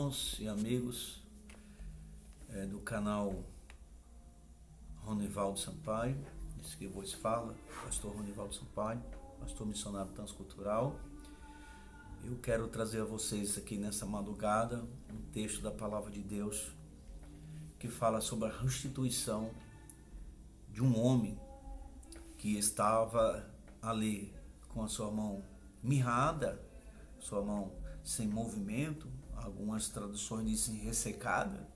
irmãos e amigos do canal Ronivaldo Sampaio, esse que vos fala, pastor Ronivaldo Sampaio, pastor missionário transcultural. Eu quero trazer a vocês aqui nessa madrugada um texto da palavra de Deus que fala sobre a restituição de um homem que estava ali com a sua mão mirrada, sua mão sem movimento, algumas traduções dizem ressecada.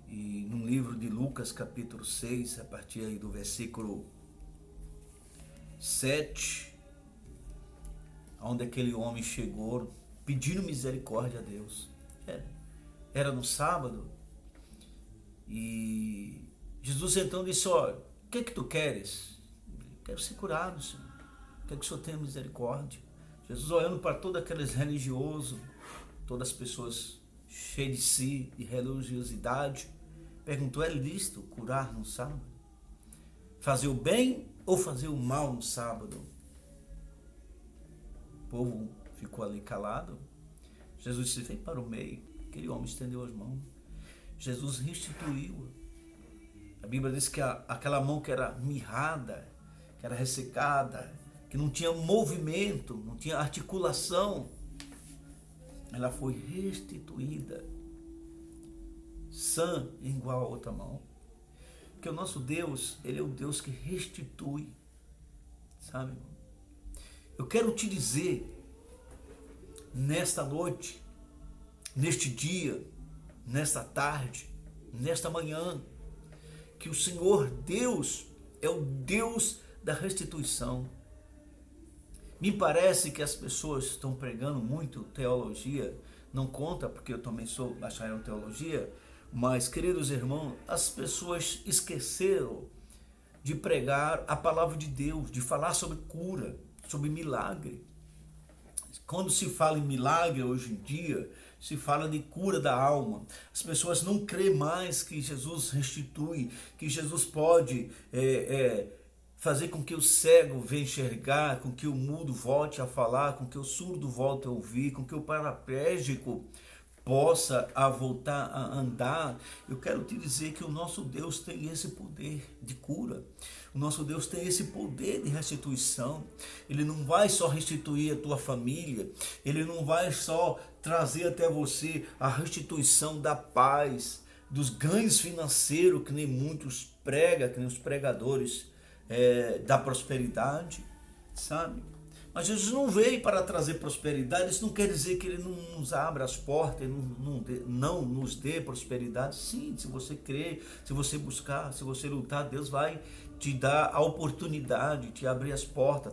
E no livro de Lucas capítulo 6, a partir aí do versículo 7, onde aquele homem chegou pedindo misericórdia a Deus. Era no sábado, e Jesus então disse: olha, o que é que tu queres? Quero ser curado, Senhor. Quero que o Senhor tenha misericórdia. Jesus, olhando para todos aqueles religiosos, todas as pessoas cheias de si, de religiosidade, perguntou: é lícito curar no sábado? Fazer o bem ou fazer o mal no sábado? O povo ficou ali calado. Jesus disse: vem para o meio. Aquele homem estendeu as mãos. Jesus restituiu. A Bíblia diz que aquela mão que era mirrada, que era ressecada, que não tinha movimento, não tinha articulação, ela foi restituída, sã igual a outra mão. Porque o nosso Deus, Ele é o Deus que restitui, sabe? Eu quero te dizer, nesta noite, neste dia, nesta tarde, nesta manhã, que o Senhor Deus é o Deus da restituição. Me parece que as pessoas estão pregando muito teologia, não conta porque eu também sou bacharel em teologia, mas, queridos irmãos, as pessoas esqueceram de pregar a palavra de Deus, de falar sobre cura, sobre milagre. Quando se fala em milagre hoje em dia, se fala de cura da alma. As pessoas não creem mais que Jesus restitui, que Jesus pode fazer com que o cego venha enxergar, com que o mudo volte a falar, com que o surdo volte a ouvir, com que o paraplégico possa voltar a andar. Eu quero te dizer que o nosso Deus tem esse poder de cura. O nosso Deus tem esse poder de restituição. Ele não vai só restituir a tua família, Ele não vai só trazer até você a restituição da paz, dos ganhos financeiros, que nem muitos pregam, que nem os pregadores da prosperidade, sabe? Mas Jesus não veio para trazer prosperidade. Isso não quer dizer que Ele não nos abra as portas, Ele não nos dê prosperidade. Sim, se você crer, se você buscar, se você lutar, Deus vai te dar a oportunidade, te abrir as portas,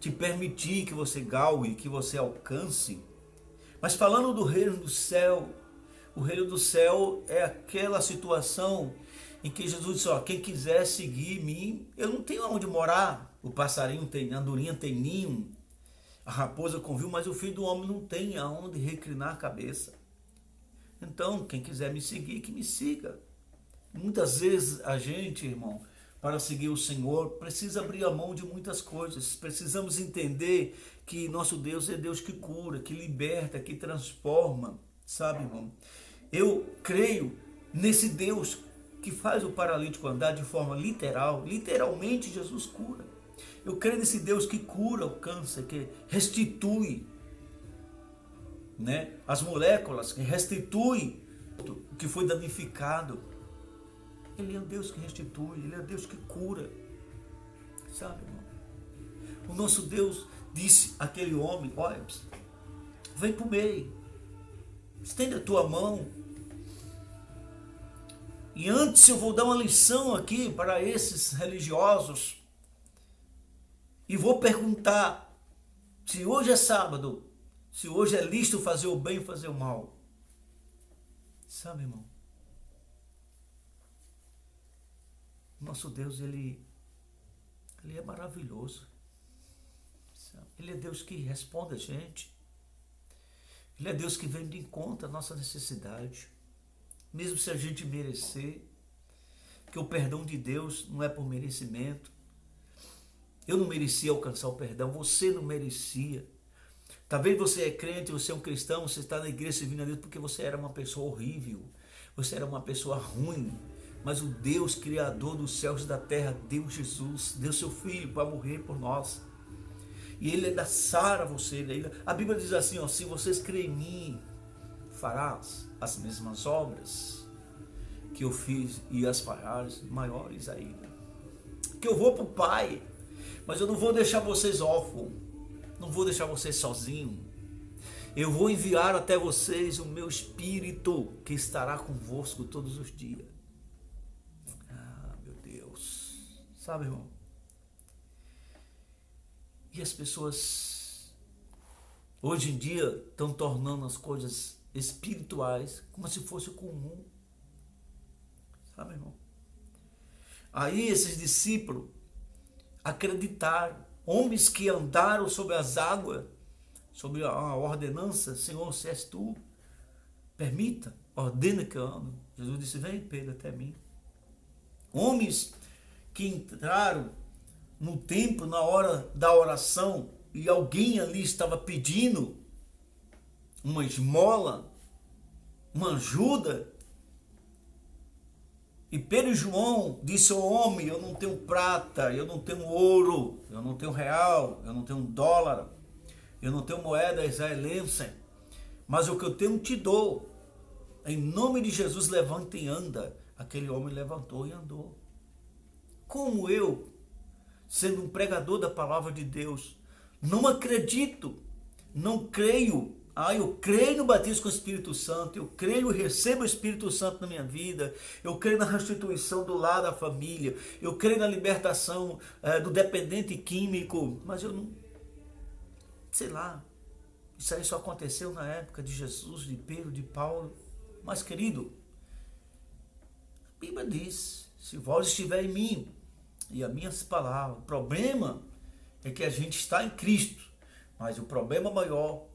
te permitir que você galgue, que você alcance. Mas falando do reino do céu, o reino do céu é aquela situação em que Jesus disse: ó, quem quiser seguir mim, eu não tenho onde morar. O passarinho tem, a andorinha tem ninho, a raposa convil, mas o filho do homem não tem aonde reclinar a cabeça. Então, quem quiser me seguir, que me siga. Muitas vezes a gente, irmão, para seguir o Senhor, precisa abrir a mão de muitas coisas. Precisamos entender que nosso Deus é Deus que cura, que liberta, que transforma, sabe, irmão? Eu creio nesse Deus que faz o paralítico andar de forma literal. Literalmente, Jesus cura. Eu creio nesse Deus que cura o câncer, que restitui, né, as moléculas, que restitui o que foi danificado. Ele é o Deus que restitui, Ele é o Deus que cura, sabe, irmão? O nosso Deus disse àquele homem: olha, vem para o meio, estende a tua mão. E antes eu vou dar uma lição aqui para esses religiosos e vou perguntar se hoje é sábado, se hoje é lícito fazer o bem e fazer o mal. Sabe, irmão? Nosso Deus, Ele é maravilhoso. Ele é Deus que responde a gente. Ele é Deus que vem de encontro à nossa necessidade. Mesmo se a gente merecer, que o perdão de Deus não é por merecimento. Eu não merecia alcançar o perdão, você não merecia. Talvez você é crente, você é um cristão, você está na igreja servindo a Deus porque você era uma pessoa horrível, você era uma pessoa ruim, mas o Deus Criador dos céus e da terra deu Jesus, deu seu Filho para morrer por nós. E Ele ainda sara você. A Bíblia diz assim, ó, se vocês crêem em mim, farás as mesmas obras que eu fiz e as farás maiores ainda. Que eu vou para o Pai, mas eu não vou deixar vocês órfãos, não vou deixar vocês sozinhos. Eu vou enviar até vocês o meu Espírito, que estará convosco todos os dias. Ah, meu Deus. Sabe, irmão? E as pessoas, hoje em dia, estão tornando as coisas espirituais como se fosse comum. Sabe, irmão? Aí esses discípulos acreditaram, homens que andaram sobre as águas, sobre a ordenança, Senhor, se és tu, permita, ordena que eu ande. Jesus disse, vem Pedro até mim. Homens que entraram no templo na hora da oração e alguém ali estava pedindo uma esmola, uma ajuda, e Pedro e João disse ao homem, eu não tenho prata, eu não tenho ouro, eu não tenho real, eu não tenho dólar, eu não tenho moeda israelense, mas o que eu tenho te dou. Em nome de Jesus, levanta e anda. Aquele homem levantou e andou. Como eu, sendo um pregador da palavra de Deus, não acredito, não creio. Eu creio no batismo com o Espírito Santo, eu creio e recebo o Espírito Santo na minha vida, eu creio na restituição do lar da família, eu creio na libertação do dependente químico, mas eu não, sei lá, isso aí só aconteceu na época de Jesus, de Pedro, de Paulo. Mas querido, a Bíblia diz, se vós estiver em mim e as minhas palavras, o problema é que a gente está em Cristo, mas o problema maior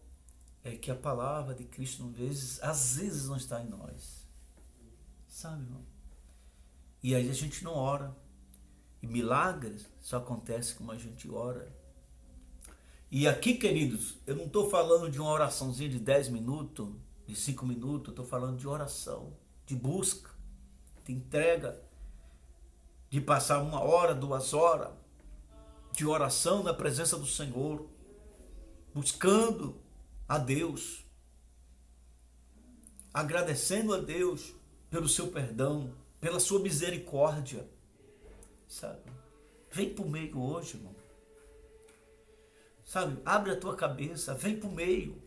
é que a palavra de Cristo às vezes não está em nós. Sabe, irmão? E aí a gente não ora. E milagres só acontecem como a gente ora. E aqui, queridos, eu não estou falando de uma oraçãozinha de 10 minutos, de 5 minutos, eu estou falando de oração, de busca, de entrega, de passar 1 hora, 2 horas, de oração na presença do Senhor, buscando a Deus, agradecendo a Deus pelo seu perdão, pela sua misericórdia, sabe? Vem para o meio hoje, irmão. Sabe? Abre a tua cabeça, vem para o meio,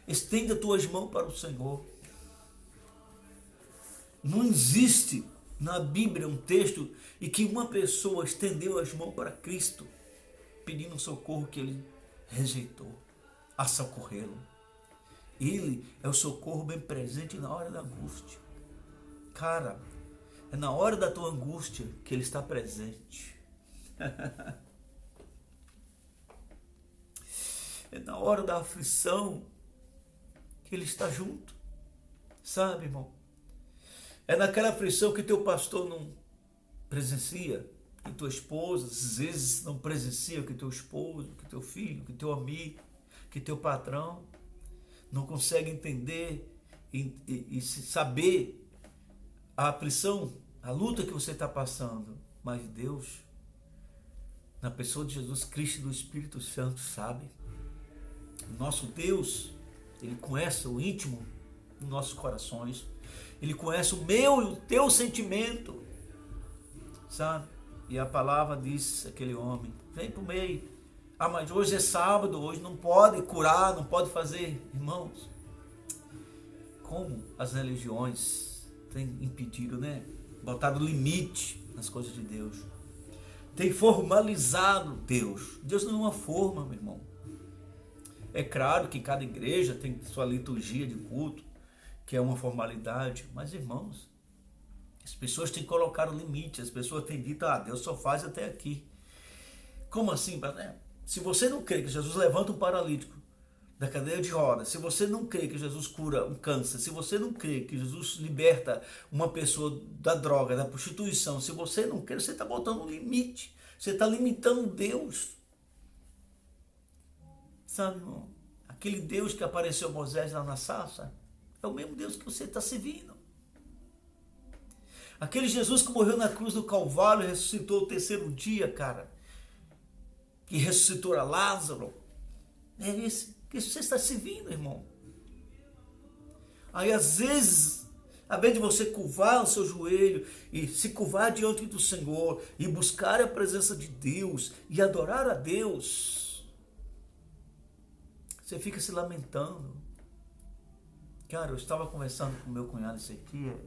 estende as tuas mãos para o Senhor. Não existe na Bíblia um texto em que uma pessoa estendeu as mãos para Cristo, pedindo socorro que ele rejeitou, a socorrê-lo. Ele é o socorro bem presente na hora da angústia. Cara, é na hora da tua angústia que ele está presente. É na hora da aflição que ele está junto. Sabe, irmão? É naquela aflição que teu pastor não presencia, que tua esposa às vezes não presencia, que teu esposo, que teu filho, que teu amigo, que teu patrão não consegue entender e saber a aflição, a luta que você está passando. Mas Deus, na pessoa de Jesus Cristo e do Espírito Santo, sabe. Nosso Deus, Ele conhece o íntimo dos nossos corações. Ele conhece o meu e o teu sentimento, sabe? E a palavra diz aquele homem, vem para o meio. Mas hoje é sábado, hoje não pode curar, não pode fazer. Irmãos, como as religiões têm impedido, né? Botado limite nas coisas de Deus. Tem formalizado Deus. Deus não é uma forma, meu irmão. É claro que cada igreja tem sua liturgia de culto, que é uma formalidade. Mas, irmãos, as pessoas têm colocado limite. As pessoas têm dito, Deus só faz até aqui. Como assim? Se você não crê que Jesus levanta um paralítico da cadeira de rodas, se você não crê que Jesus cura um câncer, se você não crê que Jesus liberta uma pessoa da droga, da prostituição, se você não crê, você está botando um limite, você está limitando Deus. Sabe, irmão? Aquele Deus que apareceu a Moisés lá na sarça é o mesmo Deus que você está servindo. Aquele Jesus que morreu na cruz do Calvário e ressuscitou o terceiro dia, cara, que ressuscitou a Lázaro, é esse que você está servindo, irmão. Aí às vezes, ao invés de você curvar o seu joelho e se curvar diante do Senhor e buscar a presença de Deus e adorar a Deus, você fica se lamentando. Cara, eu estava conversando com meu cunhado esse dia,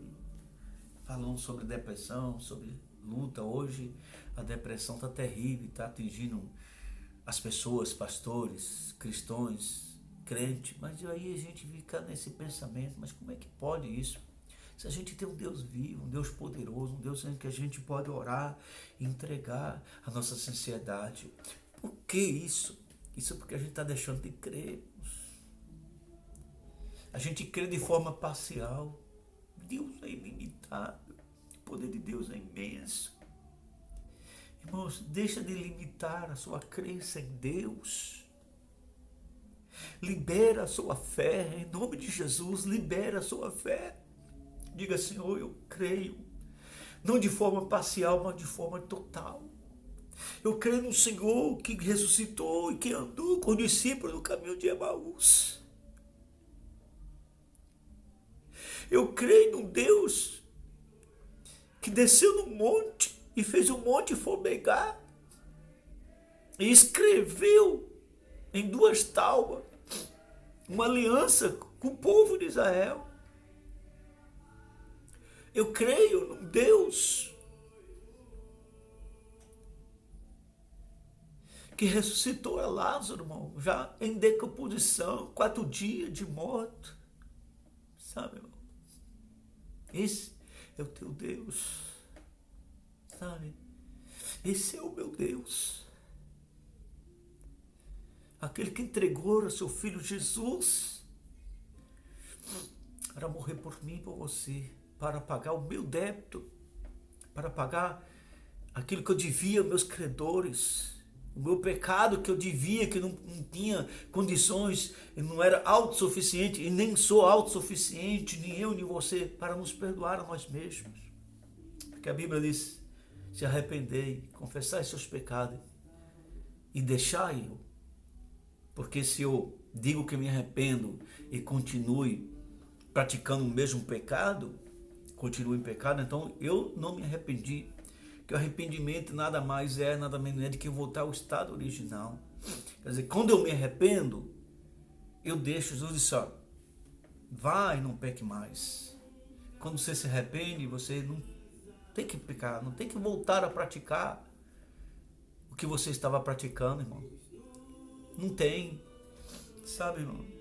falando sobre depressão, sobre luta. Hoje a depressão está terrível, está atingindo as pessoas, pastores, cristãos, crente, mas aí a gente fica nesse pensamento, mas como é que pode isso? Se a gente tem um Deus vivo, um Deus poderoso, um Deus em que a gente pode orar e entregar a nossa sinceridade. Por que isso? Isso é porque a gente está deixando de crer. A gente crê de forma parcial. Deus é ilimitado, o poder de Deus é imenso. Irmãos, deixa de limitar a sua crença em Deus. Libera a sua fé, em nome de Jesus, libera a sua fé. Diga, Senhor, eu creio, não de forma parcial, mas de forma total. Eu creio no Senhor que ressuscitou e que andou com os discípulos no caminho de Emaús. Eu creio num Deus que desceu no monte e fez o monte fomegar e escreveu em 2 tábuas uma aliança com o povo de Israel. Eu creio num Deus que ressuscitou a Lázaro, irmão, já em decomposição, 4 dias de morto. Sabe, irmão? Esse é o teu Deus. Sabe? Esse é o meu Deus. Aquele que entregou a seu filho Jesus para morrer por mim e por você, para pagar o meu débito, para pagar aquilo que eu devia aos meus credores, o meu pecado que eu devia, que não tinha condições, e não era autossuficiente, e nem sou autossuficiente, nem eu, nem você, para nos perdoar a nós mesmos. Porque a Bíblia diz, se arrependei, confessai seus pecados e deixai-o. Porque se eu digo que me arrependo e continue praticando o mesmo pecado, continuo em pecado, então eu não me arrependi. Que o arrependimento nada mais é, nada menos é do que voltar ao estado original. Quer dizer, quando eu me arrependo, eu deixo, Jesus disse, ó, vai e não peque mais. Quando você se arrepende, você não tem que pecar, não tem que voltar a praticar o que você estava praticando, irmão. Não tem, sabe, irmão?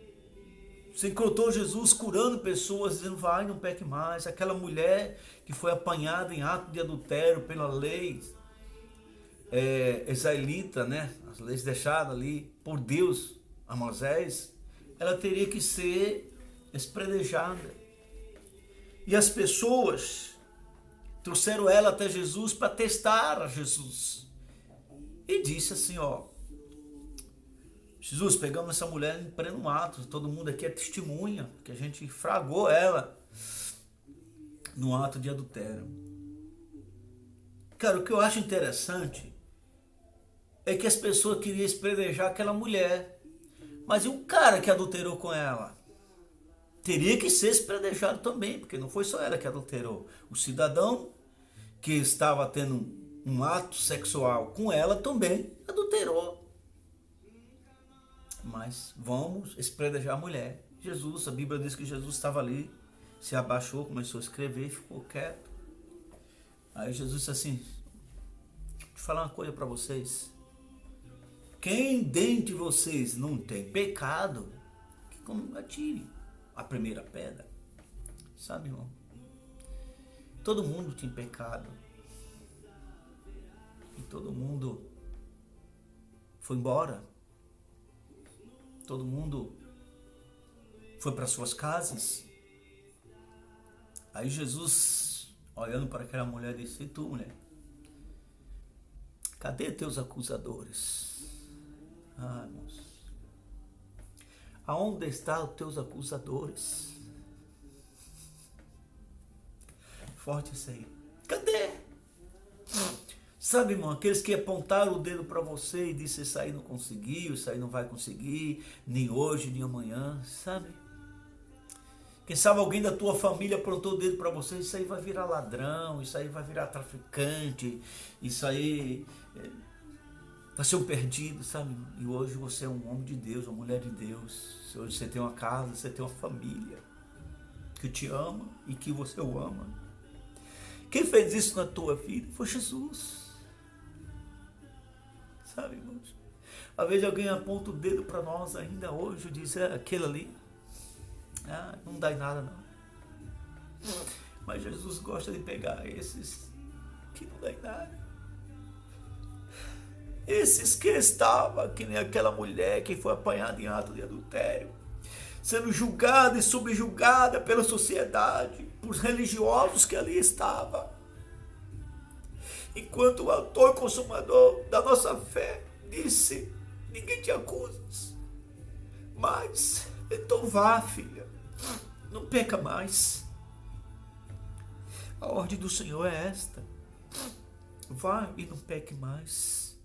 Você encontrou Jesus curando pessoas, dizendo, vai, não peque mais. Aquela mulher que foi apanhada em ato de adultério pela lei israelita, né? As leis deixadas ali por Deus a Moisés, ela teria que ser esprelejada. E as pessoas trouxeram ela até Jesus para testar a Jesus. E disse assim, ó, Jesus, pegamos essa mulher em pleno ato, todo mundo aqui é testemunha, que a gente fragou ela no ato de adultério. Cara, o que eu acho interessante é que as pessoas queriam espredejar aquela mulher, mas e o cara que adulterou com ela? Teria que ser esprejado também, porque não foi só ela que adulterou. O cidadão que estava tendo um ato sexual com ela também adulterou. Mas vamos espredejar a mulher. Jesus, a Bíblia diz que Jesus estava ali, se abaixou, começou a escrever e ficou quieto. Aí Jesus disse assim, deixa eu falar uma coisa para vocês. Quem dentre vocês não tem pecado, que atire a primeira pedra. Sabe, irmão? Todo mundo tem pecado. E todo mundo foi embora. Todo mundo foi para suas casas. Aí Jesus, olhando para aquela mulher, disse, e tu, mulher? Cadê teus acusadores? Ah, irmãos. Aonde estão os teus acusadores? Forte isso aí. Cadê? Sabe, irmão, aqueles que apontaram o dedo para você e disseram: isso aí não conseguiu, isso aí não vai conseguir, nem hoje, nem amanhã, sabe? Quem sabe alguém da tua família apontou o dedo para você: isso aí vai virar ladrão, isso aí vai virar traficante, isso aí vai ser um perdido, sabe? E hoje você é um homem de Deus, uma mulher de Deus. Hoje você tem uma casa, você tem uma família que te ama e que você o ama. Quem fez isso na tua vida foi Jesus. Sabe, irmãos? Às vezes alguém aponta o dedo para nós ainda hoje e diz: aquele ali, não dá em nada não. Mas Jesus gosta de pegar esses que não dá em nada. Esses que estavam, que nem aquela mulher que foi apanhada em ato de adultério, sendo julgada e subjugada pela sociedade, por religiosos que ali estavam. Enquanto o autor e consumador da nossa fé disse: ninguém te acusa, mas então vá, filha, não peca mais. A ordem do Senhor é esta: vá e não peque mais.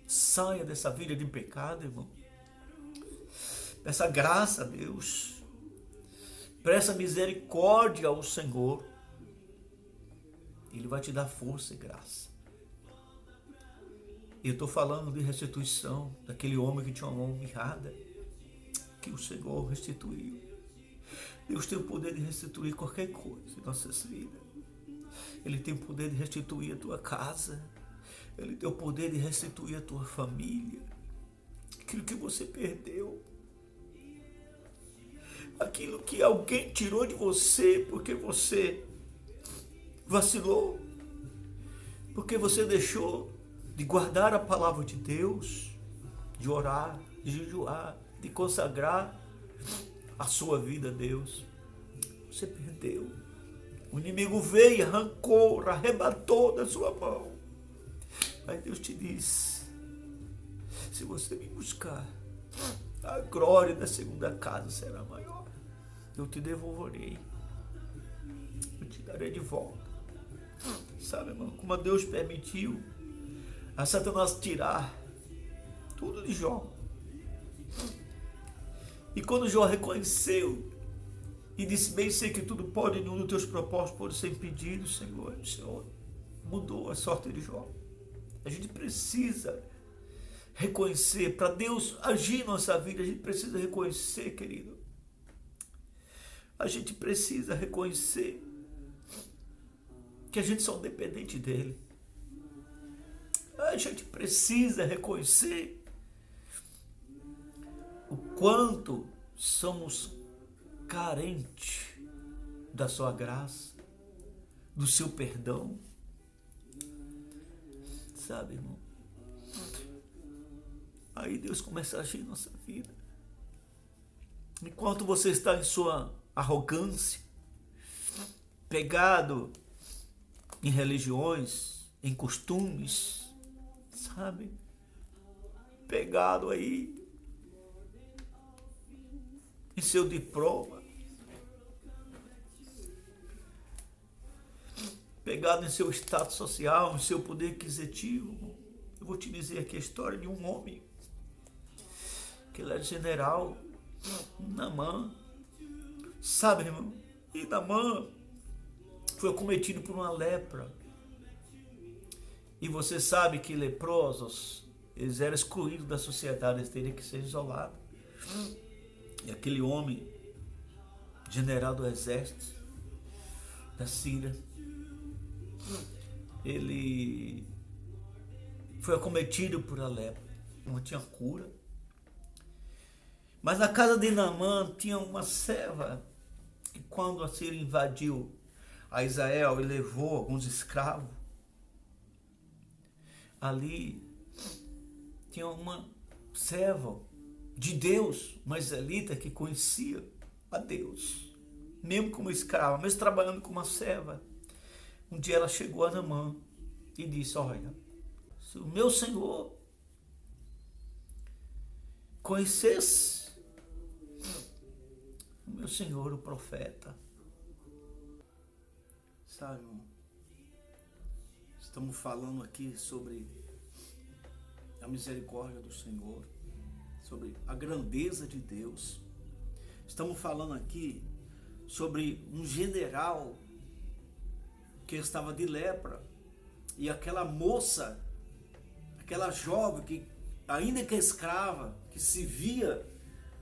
Saia dessa vida de pecado, irmão. Peça graça a Deus. Peça misericórdia ao Senhor. Ele vai te dar força e graça. Eu estou falando de restituição daquele homem que tinha uma mão mirrada, que o Senhor restituiu. Deus tem o poder de restituir qualquer coisa em nossas vidas. Ele tem o poder de restituir a tua casa. Ele tem o poder de restituir a tua família. Aquilo que você perdeu. Aquilo que alguém tirou de você porque você vacilou, porque você deixou de guardar a palavra de Deus, de orar, de jejuar, de consagrar a sua vida a Deus. Você perdeu. O inimigo veio, arrancou, arrebatou da sua mão. Mas Deus te diz: se você me buscar, a glória da segunda casa será maior. Eu te devolverei. Eu te darei de volta. Sabe, irmão, como Deus permitiu a Satanás tirar tudo de Jó. E quando Jó reconheceu e disse: bem sei que tudo pode, nenhum dos teus propósitos pode ser impedido, Senhor, o Senhor mudou a sorte de Jó. A gente precisa reconhecer, para Deus agir em nossa vida, a gente precisa reconhecer, querido. A gente precisa reconhecer que a gente só é dependente dele. A gente precisa reconhecer o quanto somos carentes da sua graça, do seu perdão. Sabe, irmão? Aí Deus começa a agir em nossa vida. Enquanto você está em sua arrogância, pegado em religiões, em costumes, sabe? Pegado aí em seu diploma, pegado em seu status social, em seu poder aquisitivo. Eu vou te dizer aqui a história de um homem que ele era general, Naamã. Sabe, irmão? E Naamã foi acometido por uma lepra. E você sabe que leprosos, eles eram excluídos da sociedade, eles teriam que ser isolados. E aquele homem, general do exército da Síria, ele foi acometido por a lepra, não tinha cura. Mas na casa de Naamã tinha uma serva, que quando a Síria invadiu a Israel e levou alguns escravos, ali tinha uma serva de Deus, uma israelita que conhecia a Deus, mesmo como escrava, mesmo trabalhando como uma serva. Um dia ela chegou a Naamã e disse: olha, se o meu Senhor conhecesse meu senhor, o profeta. Sabe, irmão? Estamos falando aqui sobre a misericórdia do Senhor, sobre a grandeza de Deus. Estamos falando aqui sobre um general que estava de lepra e aquela moça, aquela jovem que ainda que escrava, que se via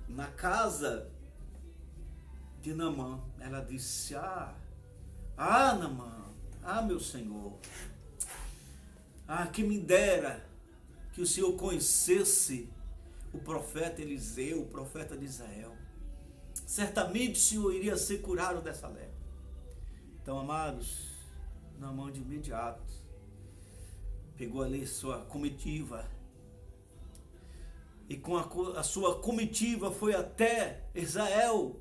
na casa de Naamã, ela disse: Naamã, meu Senhor, que me dera que o Senhor conhecesse o profeta Eliseu, o profeta de Israel. Certamente o Senhor iria ser curado dessa lepra. Então, amados, Naamã de imediato pegou ali sua comitiva e com a sua comitiva foi até Israel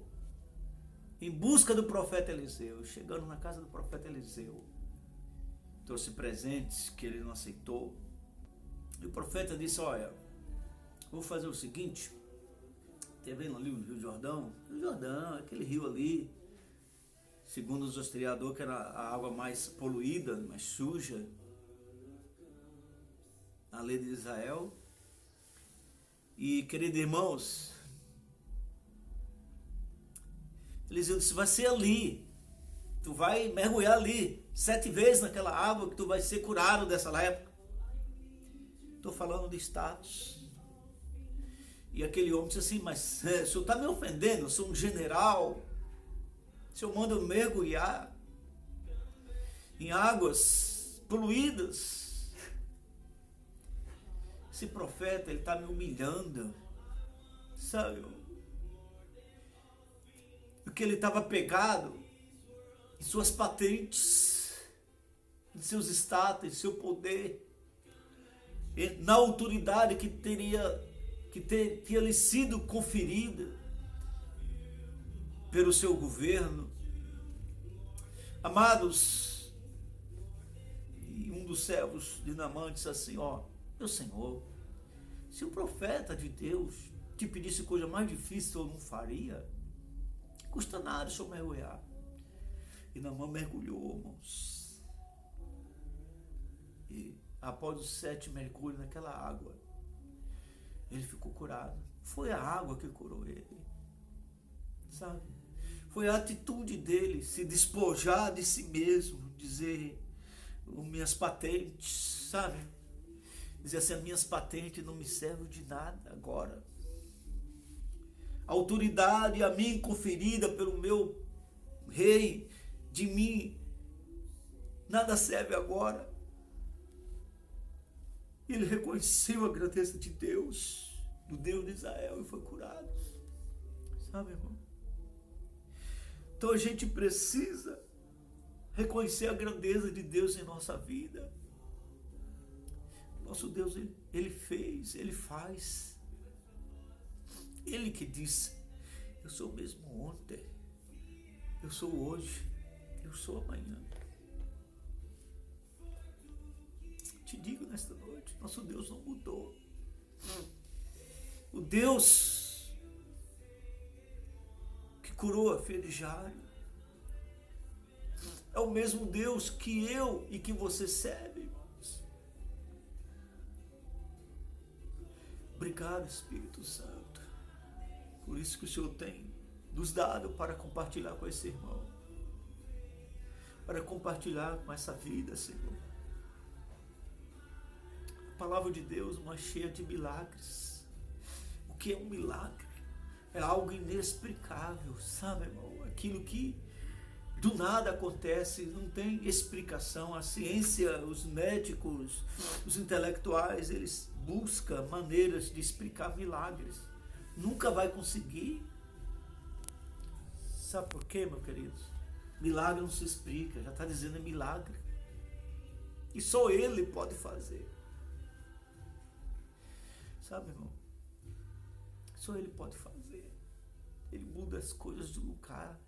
em busca do profeta Eliseu. Chegando na casa do profeta Eliseu, trouxe presentes que ele não aceitou. E o profeta disse: olha, vou fazer o seguinte, tá vendo ali o Rio Jordão? O Jordão, aquele rio ali, segundo os historiadores, que era a água mais poluída, mais suja, na lei de Israel. E, queridos irmãos, Eliseu disse: vai ser ali, tu vai mergulhar ali 7 vezes naquela água que tu vai ser curado dessa lepra. Estou falando de status. E aquele homem disse assim: mas o senhor está me ofendendo, eu sou um general, o senhor manda eu mergulhar em águas poluídas. Esse profeta, ele está me humilhando, sabe? Porque ele estava pegado em suas patentes, em seus status, em seu poder, na autoridade que tinha lhe sido conferida pelo seu governo. Amados, e um dos servos de Naamã disse assim: meu senhor, se o profeta de Deus te pedisse coisa mais difícil, eu não faria. Não custa nada o senhor mergulhar. E Naamã mergulhou, irmãos. E após os 7 mergulhos naquela água, ele ficou curado. Foi a água que curou ele, sabe? Foi a atitude dele, se despojar de si mesmo, dizer: minhas patentes, sabe? Dizer assim: as minhas patentes não me servem de nada agora. A autoridade a mim conferida pelo meu rei, de mim, nada serve agora. Ele reconheceu a grandeza de Deus, do Deus de Israel, e foi curado. Sabe, irmão? Então a gente precisa reconhecer a grandeza de Deus em nossa vida. Nosso Deus, ele fez, ele faz. Ele que disse: eu sou o mesmo ontem, eu sou hoje, eu sou amanhã. Te digo nesta noite, nosso Deus não mudou. O Deus que curou a filha de Jairo é o mesmo Deus que eu e que você serve. Obrigado, Espírito Santo, por isso que o Senhor tem nos dado para compartilhar com esse irmão, para compartilhar com essa vida, Senhor. A palavra de Deus, uma cheia de milagres. O que é um milagre? É algo inexplicável, sabe, irmão? Aquilo que do nada acontece, não tem explicação. A ciência, os médicos, os intelectuais, eles buscam maneiras de explicar milagres. Nunca vai conseguir. Sabe por quê, meu querido? Milagre não se explica, já está dizendo é milagre. E só Ele pode fazer. Sabe, irmão? Só Ele pode fazer. Ele muda as coisas do lugar.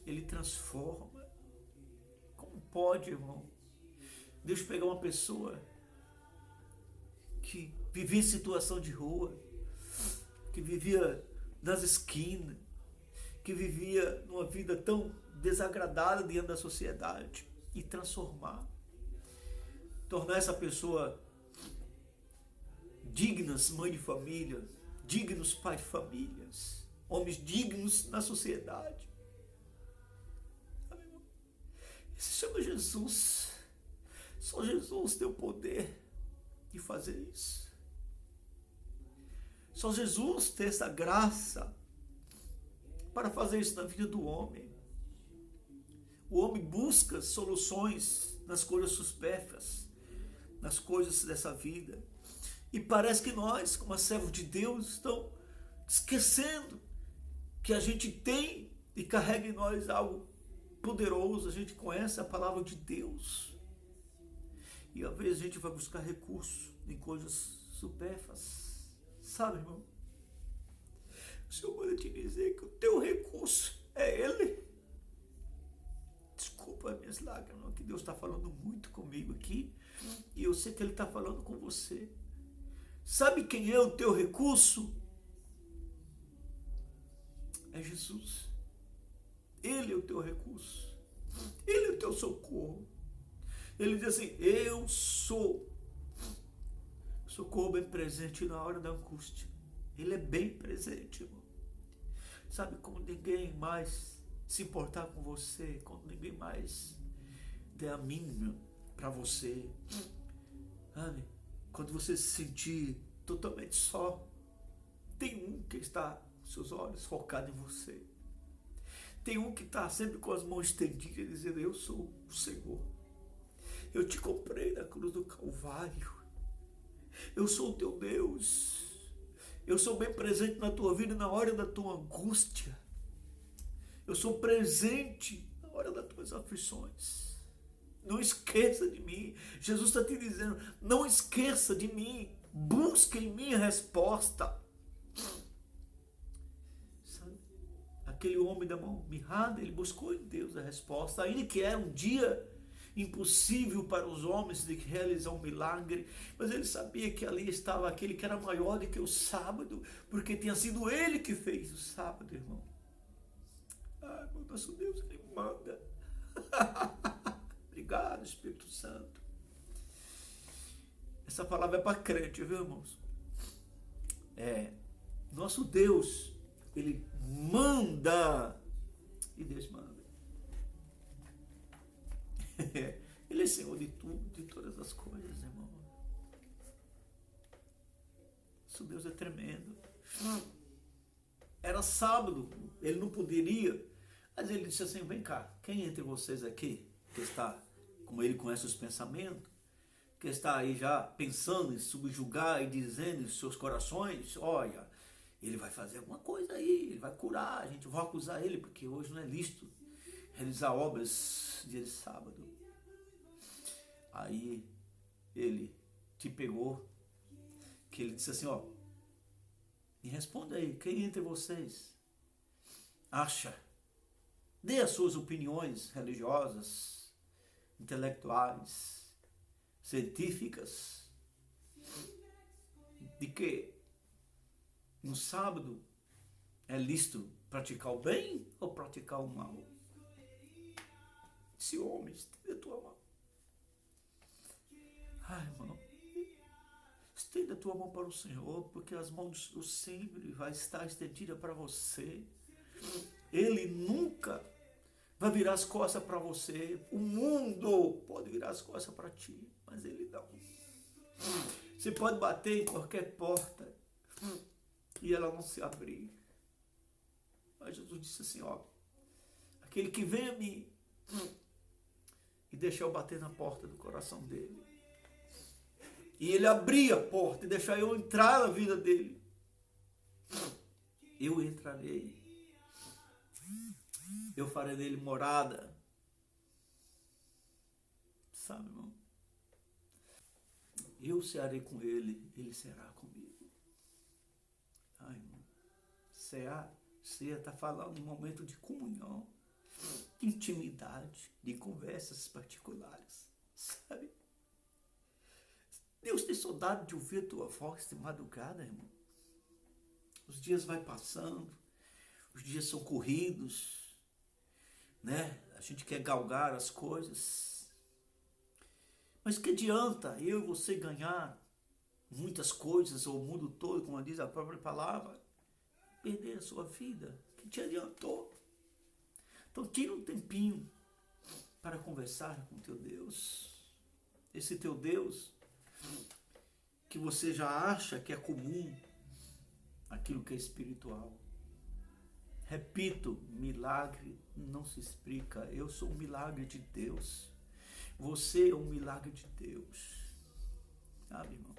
Ele transforma. Como pode, irmão, Deus pegar uma pessoa que vivia em situação de rua, que vivia nas esquinas, que vivia numa vida tão desagradada diante da sociedade e transformar, tornar essa pessoa dignas mãe de família, dignos pai de famílias, homens dignos na sociedade. Se chama Jesus. Só Jesus tem o poder de fazer isso. Só Jesus tem essa graça para fazer isso na vida do homem. O homem busca soluções nas coisas supérfluas, nas coisas dessa vida. E parece que nós, como servos de Deus, estamos esquecendo que a gente tem e carrega em nós algo poderoso. A gente conhece a palavra de Deus. E às vezes a gente vai buscar recursos em coisas supérfluas. Sabe, irmão? O Senhor manda te dizer que o teu recurso é Ele. Desculpa as minhas lágrimas, que Deus está falando muito comigo aqui. E eu sei que Ele está falando com você. Sabe quem é o teu recurso? É Jesus. Ele é o teu recurso. Ele é o teu socorro. Ele diz assim: eu sou socorro bem presente na hora da angústia. Ele é bem presente, irmão. Sabe, como ninguém mais se importar com você, quando ninguém mais der a mínima para você, sabe? Quando você se sentir totalmente só, tem um que está com seus olhos focados em você. Tem um que está sempre com as mãos estendidas, dizendo: eu sou o Senhor. Eu te comprei na cruz do Calvário. Eu sou o teu Deus. Eu sou bem presente na tua vida na hora da tua angústia. Eu sou presente na hora das tuas aflições. Não esqueça de mim. Jesus está te dizendo: não esqueça de mim. Busque em mim a resposta. Sabe? Aquele homem da mão mirrada, ele buscou em Deus a resposta. Ainda que era um dia impossível para os homens de realizar um milagre, mas ele sabia que ali estava aquele que era maior do que o sábado, porque tinha sido ele que fez o sábado, irmão. Ah, meu nosso Deus, ele manda. Obrigado, Espírito Santo. Essa palavra é para crente, viu, irmãos? Nosso Deus, ele manda e Deus manda. Ele é Senhor de tudo, de todas as coisas, irmão. Nosso Deus é tremendo. Era sábado, ele não poderia, mas ele disse assim: vem cá, quem entre vocês aqui, que está, como ele conhece os pensamentos, que está aí já pensando em subjugar e dizendo em seus corações: olha, ele vai fazer alguma coisa aí, ele vai curar, a gente vai acusar ele, porque hoje não é lícito realizar obras dia de sábado. Aí ele te pegou, que ele disse assim: ó, me responda aí, quem entre vocês acha, dê as suas opiniões religiosas, intelectuais, científicas, de que no sábado é lícito praticar o bem ou praticar o mal? Se homem, estenda a tua mão. Ai, irmão, estenda a tua mão para o Senhor, porque as mãos do sempre vai estar estendida para você. Ele nunca vai virar as costas para você. O mundo pode virar as costas para ti, mas ele não. Você pode bater em qualquer porta e ela não se abrir. Mas Jesus disse assim: ó, aquele que vem a mim e deixar eu bater na porta do coração dele, e ele abrir a porta e deixar eu entrar na vida dele, eu entrarei, eu farei nele morada. Sabe, irmão? Eu cearei com ele, ele será comigo. Ai, irmão, ceia está falando de um momento de comunhão, de intimidade, de conversas particulares, sabe? Deus tem saudade de ouvir a tua voz de madrugada, irmão. Os dias vai passando, os dias são corridos, né? A gente quer galgar as coisas. Mas que adianta eu e você ganhar muitas coisas, ou o mundo todo, como diz a própria palavra, perder a sua vida? Que te adiantou? Então tira um tempinho para conversar com teu Deus. Esse teu Deus que você já acha que é comum, aquilo que é espiritual. Repito, milagre não se explica. Eu sou um milagre de Deus. Você é um milagre de Deus. Sabe, irmão?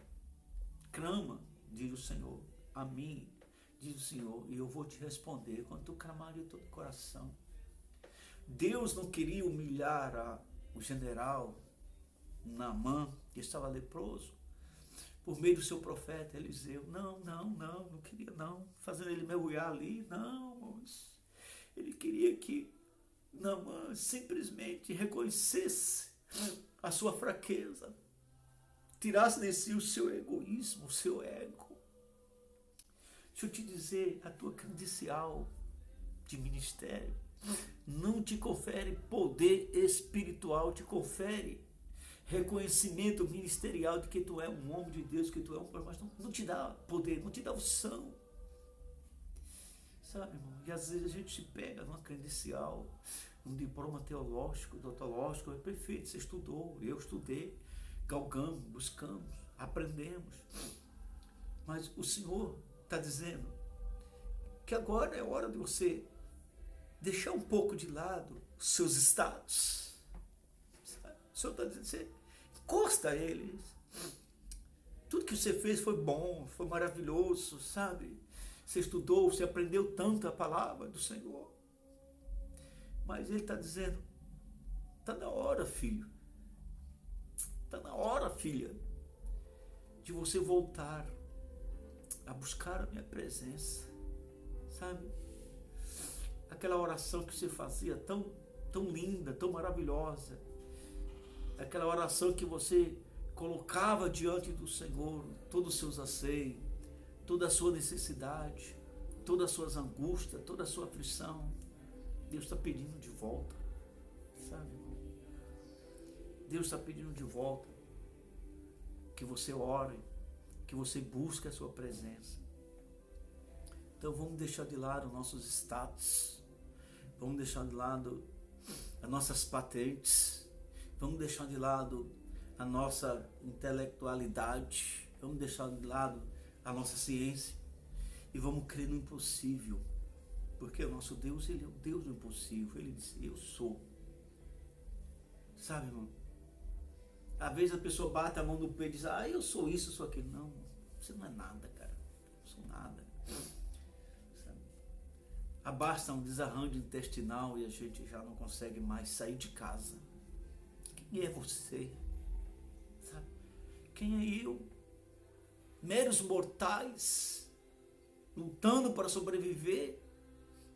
Clama, diz o Senhor, a mim, diz o Senhor, e eu vou te responder quando tu clamar de todo o coração. Deus não queria humilhar o general Naamã, que estava leproso, por meio do seu profeta Eliseu. Não queria não, fazendo ele mergulhar ali, não, moço. Ele queria que Naamã simplesmente reconhecesse a sua fraqueza, tirasse de si o seu egoísmo, o seu ego. Deixa eu te dizer, a tua credencial de ministério não te confere poder espiritual, te confere reconhecimento ministerial de que tu é um homem de Deus, que tu é um pai, mas não te dá poder, não te dá unção. Sabe, irmão? E às vezes a gente se pega numa credencial, num diploma teológico, doutológico, é perfeito, você estudou, eu estudei, galgamos, buscamos, aprendemos. Mas o Senhor está dizendo que agora é hora de você deixar um pouco de lado os seus status. O Senhor está dizendo, você encosta a eles. Tudo que você fez foi bom, foi maravilhoso, sabe? Você estudou, você aprendeu tanto a palavra do Senhor. Mas Ele está dizendo, está na hora, filho. Está na hora, filha, de você voltar a buscar a minha presença, sabe? Aquela oração que você fazia tão linda, tão maravilhosa. Aquela oração que você colocava diante do Senhor todos os seus anseios, toda a sua necessidade, todas as suas angústias, toda a sua aflição. Deus está pedindo de volta, sabe? Deus está pedindo de volta que você ore, que você busque a sua presença. Então vamos deixar de lado nossos status, vamos deixar de lado as nossas patentes, vamos deixar de lado a nossa intelectualidade, vamos deixar de lado a nossa ciência e vamos crer no impossível, porque o nosso Deus, Ele é o Deus do impossível. Ele disse, eu sou. Sabe, irmão? Às vezes a pessoa bate a mão no peito e diz, eu sou isso, eu sou aquilo. Não, você não é nada, cara. Eu não sou nada. Sabe? Abasta um desarranjo intestinal e a gente já não consegue mais sair de casa. Quem é você? Sabe? Quem é eu? Meros mortais, lutando para sobreviver,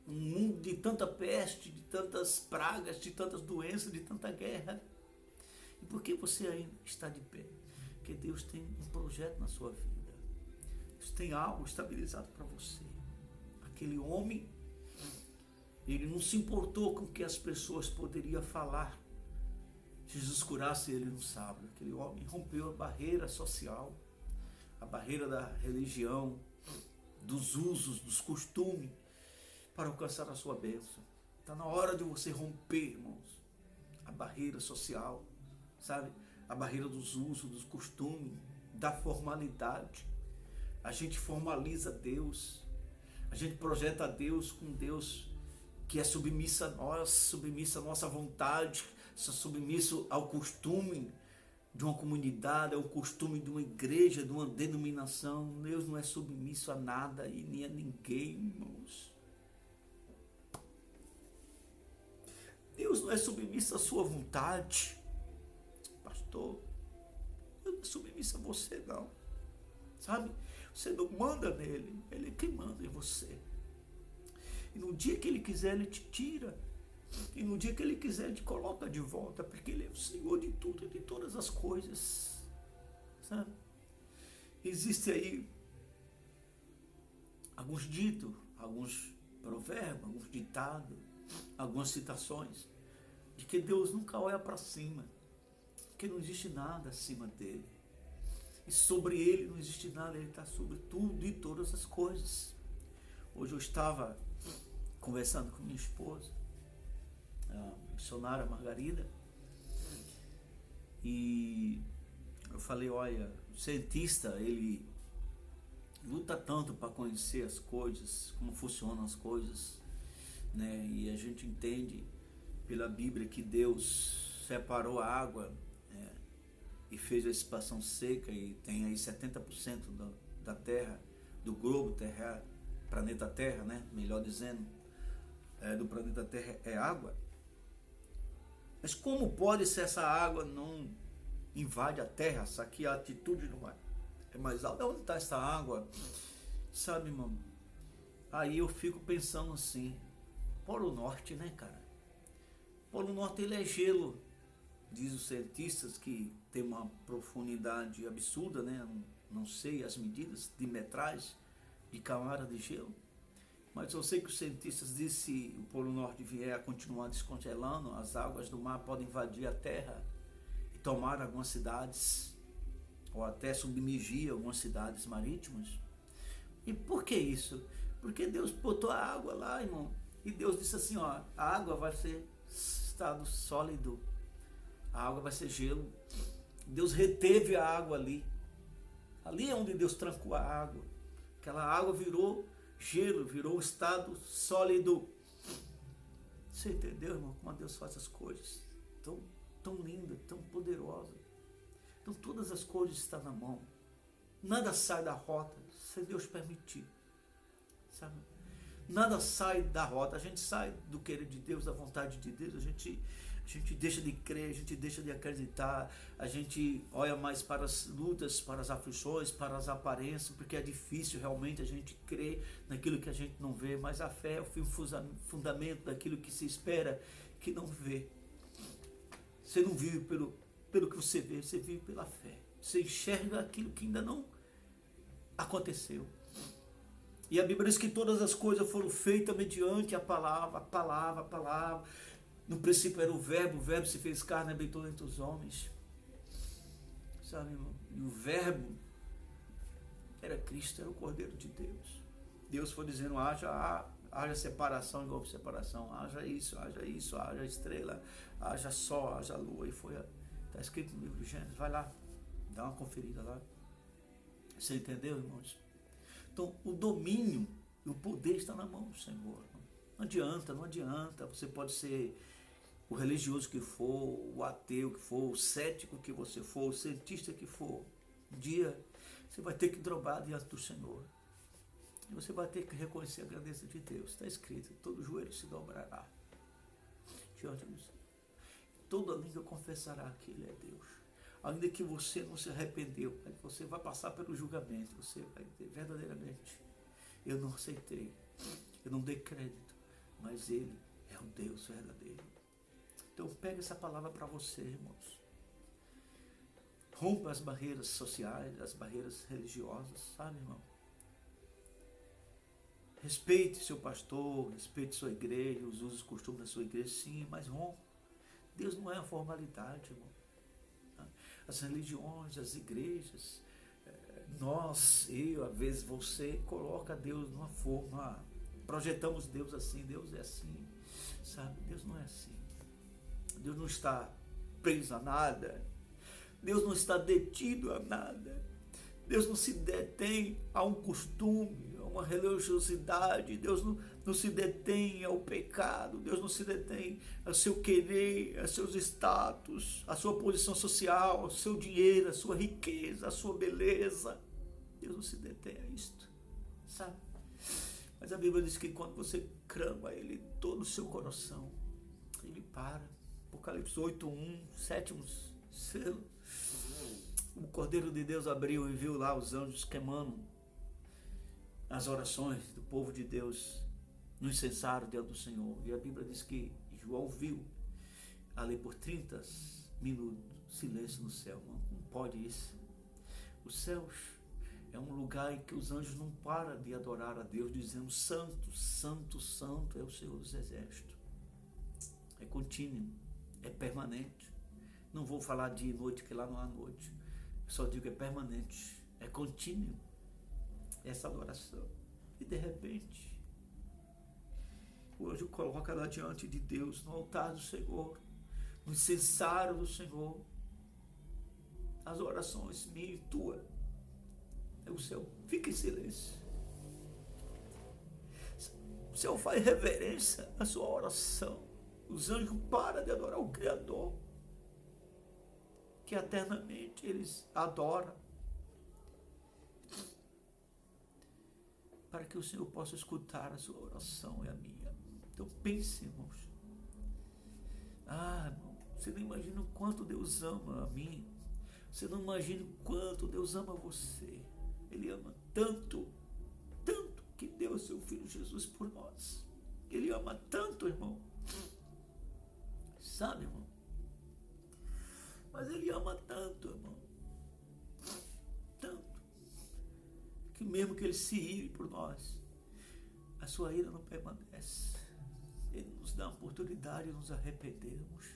um mundo de tanta peste, de tantas pragas, de tantas doenças, de tanta guerra. E por que você ainda está de pé? Porque Deus tem um projeto na sua vida. Deus tem algo estabilizado para você. Aquele homem, ele não se importou com o que as pessoas poderiam falar. Jesus curasse ele no sábado. Aquele homem rompeu a barreira social, a barreira da religião, dos usos, dos costumes, para alcançar a sua bênção. Está na hora de você romper, irmãos, a barreira social, sabe? A barreira dos usos, dos costumes, da formalidade. A gente formaliza Deus, a gente projeta Deus com Deus que é submissa a nós, submissa à nossa vontade, submisso ao costume de uma comunidade, ao costume de uma igreja, de uma denominação. Deus não é submisso a nada e nem a ninguém, irmãos. Deus não é submisso à sua vontade, pastor. Deus não é submisso a você, não. Sabe? Você não manda nele, ele é quem manda em você. E no dia que ele quiser, ele te tira. E no dia que ele quiser, ele te coloca de volta, porque ele é o Senhor de tudo e de todas as coisas. Sabe? Existe aí alguns ditos, alguns provérbios, alguns ditados, algumas citações, de que Deus nunca olha para cima, que não existe nada acima dele. E sobre ele não existe nada, ele está sobre tudo e todas as coisas. Hoje eu estava conversando com minha esposa, a missionária Margarida, e eu falei, olha, o cientista, ele luta tanto para conhecer as coisas, como funcionam as coisas, né? E a gente entende pela Bíblia que Deus separou a água, e fez a expansão seca, e tem aí 70% da terra, do globo terra, planeta Terra, né? Melhor dizendo, do planeta Terra é água. Mas como pode ser essa água não invade a terra, só que a altitude não é mais alta? Onde está essa água? Sabe, irmão? Aí eu fico pensando assim, Polo Norte, né, cara? Polo Norte ele é gelo, diz os cientistas que tem uma profundidade absurda, né? Não sei as medidas de metragem de camada de gelo, mas eu sei que os cientistas dizem que se o Polo Norte vier a continuar descongelando, as águas do mar podem invadir a terra e tomar algumas cidades, ou até submergir algumas cidades marítimas. E por que isso? Porque Deus botou a água lá, irmão, e Deus disse assim, ó, a água vai ser estado sólido, a água vai ser gelo. Deus reteve a água ali. Ali é onde Deus trancou a água. Aquela água virou gelo, virou estado sólido. Você entendeu, irmão, como Deus faz as coisas? Tão linda, tão poderosa. Então todas as coisas estão na mão. Nada sai da rota se Deus permitir. Sabe? Nada sai da rota. A gente sai do querer de Deus, da vontade de Deus. A gente deixa de crer, a gente deixa de acreditar, a gente olha mais para as lutas, para as aflições, para as aparências, porque é difícil realmente a gente crer naquilo que a gente não vê, mas a fé é o fundamento daquilo que se espera, que não vê. Você não vive pelo que você vê, você vive pela fé. Você enxerga aquilo que ainda não aconteceu. E a Bíblia diz que todas as coisas foram feitas mediante a palavra. No princípio era o verbo se fez carne e habitou entre os homens. Sabe, irmão? E o verbo era Cristo, era o Cordeiro de Deus. Deus foi dizendo, haja separação, igual separação, haja isso, haja estrela, haja sol, haja lua. E foi, está escrito no livro de Gênesis, vai lá, dá uma conferida lá. Você entendeu, irmãos? Então, o domínio e o poder está na mão do Senhor. Não adianta. Você pode ser o religioso que for, o ateu que for, o cético que você for, o cientista que for. Um dia você vai ter que dobrar diante do Senhor. E você vai ter que reconhecer a grandeza de Deus. Está escrito, todo joelho se dobrará diante do Senhor. Toda língua confessará que Ele é Deus. Ainda que você não se arrependeu, você vai passar pelo julgamento, você vai ter verdadeiramente, eu não aceitei, eu não dei crédito, mas Ele é o Deus verdadeiro. Então pega essa palavra para você, irmãos. Rompa as barreiras sociais, as barreiras religiosas, sabe, irmão? Respeite seu pastor, respeite sua igreja, os usos e costumes da sua igreja, sim, mas rompa. Deus não é uma formalidade, irmão. As religiões, as igrejas, às vezes você coloca Deus numa forma, projetamos Deus assim, Deus é assim, sabe? Deus não é assim. Deus não está preso a nada, Deus não está detido a nada, Deus não se detém a um costume, a uma religiosidade, Deus não se detém ao pecado, Deus não se detém ao seu querer, a seus status, a sua posição social, ao seu dinheiro, a sua riqueza, a sua beleza. Deus não se detém a isto, sabe? Mas a Bíblia diz que quando você clama a Ele todo o seu coração, Ele para. Apocalipse 8:1, sétimo selo. O Cordeiro de Deus abriu e viu lá os anjos queimando as orações do povo de Deus no incensário diante do Senhor. E a Bíblia diz que João viu ali por 30 minutos silêncio no céu. Não pode isso. Os céus É um lugar em que os anjos não param de adorar a Deus, dizendo: Santo, Santo, Santo é o Senhor dos Exércitos. É contínuo, é permanente. Não vou falar dia e noite, que lá não há noite. Eu só digo: é permanente, é contínuo essa adoração. E de repente, o anjo coloca lá diante de Deus, no altar do Senhor, no incensário do Senhor, as orações minha e tua. O céu fica em silêncio. O céu faz reverência à sua oração. Os anjos param de adorar o Criador, que eternamente eles adoram, para que o Senhor possa escutar a sua oração e a minha. Então pense, irmãos. Irmão, você não imagina o quanto Deus ama a mim. Você não imagina o quanto Deus ama você. Ele ama tanto, tanto, que deu o seu Filho Jesus por nós. Ele ama tanto, irmão. Sabe, irmão? Mas Ele ama tanto, irmão. Tanto. Que mesmo que Ele se ire por nós, a sua ira não permanece. Ele nos dá uma oportunidade de nos arrependermos.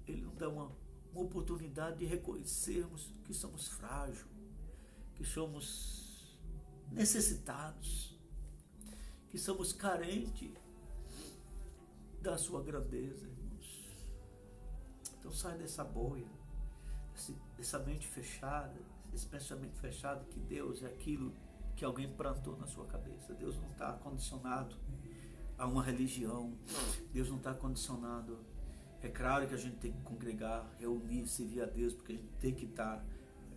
Ele nos dá uma oportunidade de reconhecermos que somos frágeis, que somos necessitados, que somos carentes da sua grandeza, irmãos. Então sai dessa bolha, dessa mente fechada, esse pensamento fechado que Deus é aquilo que alguém plantou na sua cabeça. Deus não está condicionado a uma religião. Deus não está condicionado. É claro que a gente tem que congregar, reunir, servir a Deus, porque a gente tem que estar.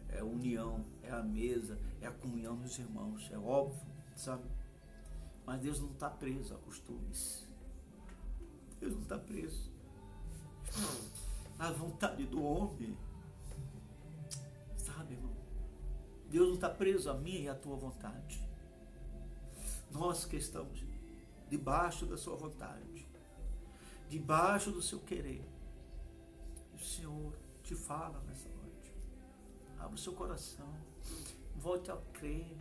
É a união, é a mesa, é a comunhão dos irmãos. É óbvio, sabe? Mas Deus não está preso a costumes. Deus não está preso à vontade do homem. Sabe, irmão? Deus não está preso a minha e a tua vontade. Nós que estamos debaixo da sua vontade, debaixo do seu querer. E o Senhor te fala nessa noite. Abra o seu coração. Volte a crer.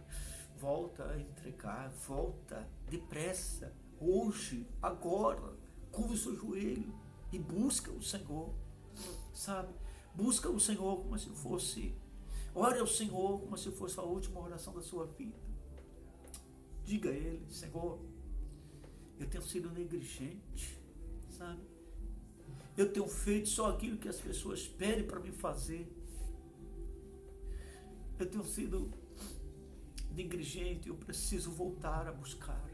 Volta a entregar. Volta depressa. Hoje, agora. Curva o seu joelho e busca o Senhor. Sabe? Busca o Senhor como se fosse... Ore ao Senhor como se fosse a última oração da sua vida. Diga a Ele: Senhor, eu tenho sido negligente, sabe? Eu tenho feito só aquilo que as pessoas pedem para me fazer. Eu tenho sido negligente, eu preciso voltar a buscar,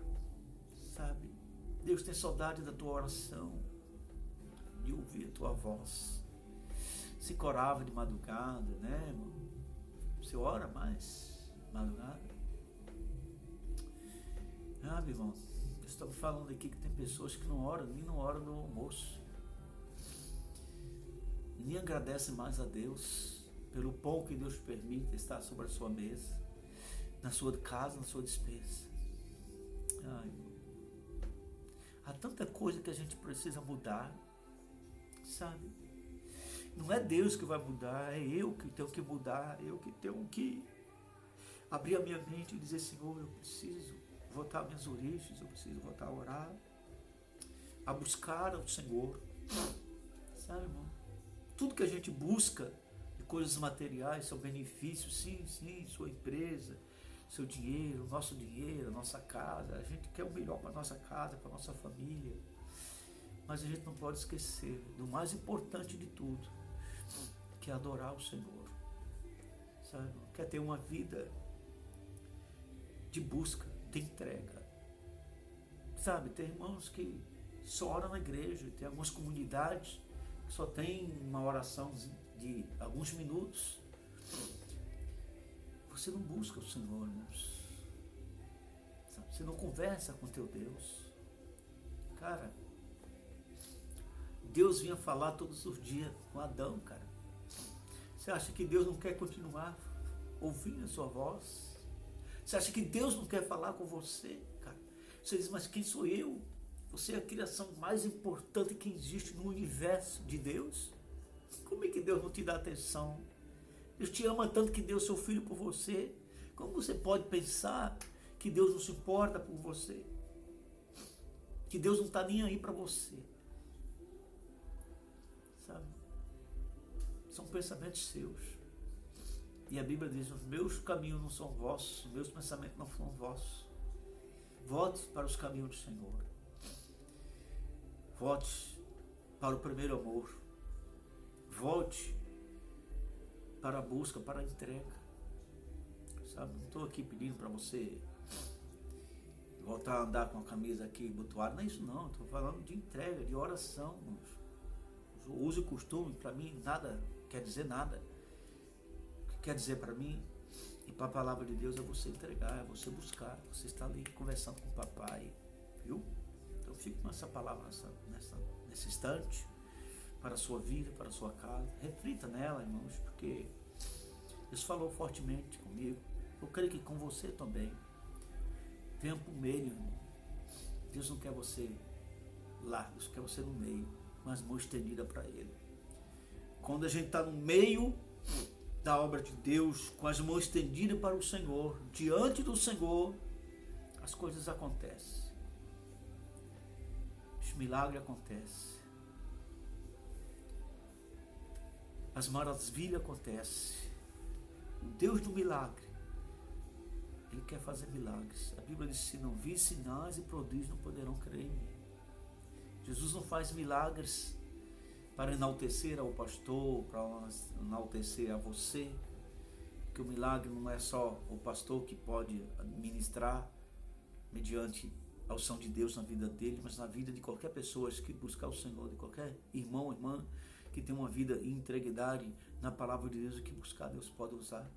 sabe? Deus tem saudade da tua oração, de ouvir a tua voz. Se corava de madrugada, né, irmão? Você ora mais madrugada? Meu irmão, estamos falando aqui que tem pessoas que não oram, nem não oram no almoço. Nem agradecem mais a Deus pelo pão que Deus permite estar sobre a sua mesa, na sua casa, na sua despensa. Irmão. Há tanta coisa que a gente precisa mudar, sabe? Não é Deus que vai mudar, é eu que tenho que mudar, eu que tenho que abrir a minha mente e dizer: Senhor, eu preciso voltar às minhas origens, eu preciso voltar a orar, a buscar ao Senhor, sabe, irmão? Tudo que a gente busca de coisas materiais são benefícios, sim, sua empresa, seu dinheiro, nosso dinheiro, nossa casa. A gente quer o melhor para a nossa casa, para a nossa família, mas a gente não pode esquecer do mais importante de tudo, que é adorar o Senhor, sabe? Quer ter uma vida de busca, de entrega, sabe? Tem irmãos que só oram na igreja, tem algumas comunidades que só tem uma oração de alguns minutos. Você não busca o Senhor, irmãos, sabe? Você não conversa com teu Deus. Cara, Deus vinha falar todos os dias com Adão, cara. Você acha que Deus não quer continuar ouvindo a sua voz? Você acha que Deus não quer falar com você, cara? Você diz: mas quem sou eu? Você é a criação mais importante que existe no universo de Deus. Como é que Deus não te dá atenção? Deus te ama tanto que deu seu Filho por você. Como você pode pensar que Deus não se importa por você? Que Deus não está nem aí para você? Sabe? São pensamentos seus. E a Bíblia diz, os meus caminhos não são vossos, os meus pensamentos não são vossos. Volte para os caminhos do Senhor. Volte para o primeiro amor. Volte para a busca, para a entrega. Sabe, não estou aqui pedindo para você voltar a andar com a camisa aqui botoada, não é isso não. Estou falando de entrega, de oração. O uso e costume, para mim, nada quer dizer nada. O que quer dizer para mim e para a palavra de Deus é você entregar, é você buscar. Você está ali conversando com o papai, viu? Então fico com essa palavra nesse instante, para a sua vida, para a sua casa. Reflita nela, irmãos, porque Deus falou fortemente comigo. Eu creio que com você também. Venha para o meio, irmão. Deus não quer você lá, Deus quer você no meio, com as mãos estendidas para Ele. Quando a gente está no meio da obra de Deus, com as mãos estendidas para o Senhor, diante do Senhor, as coisas acontecem. Os milagres acontecem. As maravilhas acontecem. O Deus do milagre, Ele quer fazer milagres. A Bíblia diz, se não vir sinais e prodígios, não poderão crer em mim. Jesus não faz milagres para enaltecer ao pastor, para enaltecer a você, que o milagre não é só o pastor que pode administrar mediante a unção de Deus na vida dele, mas na vida de qualquer pessoa que buscar o Senhor, de qualquer irmão ou irmã que tem uma vida em integridade na palavra de Deus, que buscar Deus pode usar,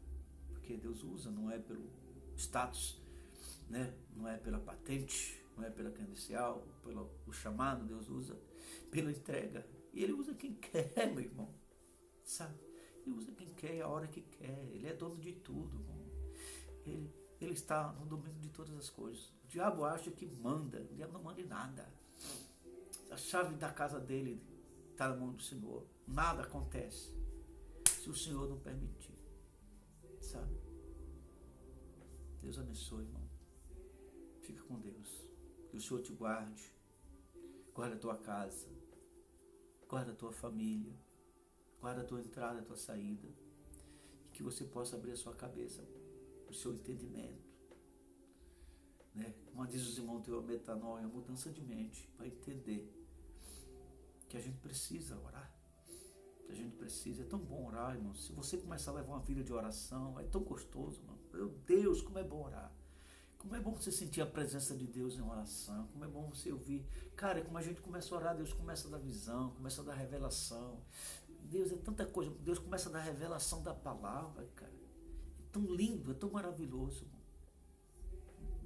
porque Deus usa, não é pelo status, né? Não é pela patente, não é pela credencial, pelo chamado. Deus usa pela entrega, e Ele usa quem quer, meu irmão, sabe? Ele usa quem quer, a hora que quer. Ele é dono de tudo, irmão. Ele está no domínio de todas as coisas. O diabo acha que manda, o diabo não manda em nada. A chave da casa dele está na mão do Senhor. Nada acontece se o Senhor não permitir, sabe? Deus abençoe, irmão. Fica com Deus. Que o Senhor te guarde. Guarda a tua casa. Guarda a tua família. Guarda a tua entrada, a tua saída. E que você possa abrir a sua cabeça, o seu entendimento, né? Como diz os irmãos, teu metanoia, a mudança de mente, para entender que a gente precisa orar. Que a gente precisa. É tão bom orar, irmão. Se você começar a levar uma vida de oração, é tão gostoso, irmão. Meu Deus, como é bom orar. Como é bom você sentir a presença de Deus em oração. Como é bom você ouvir. Cara, como a gente começa a orar, Deus começa a dar visão, começa a dar revelação. Deus é tanta coisa. Deus começa a dar revelação da palavra, cara. É tão lindo, é tão maravilhoso, irmão.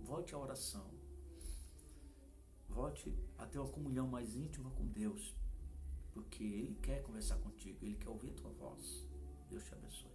Volte à oração. Volte a ter uma comunhão mais íntima com Deus. Porque Ele quer conversar contigo. Ele quer ouvir a tua voz. Deus te abençoe.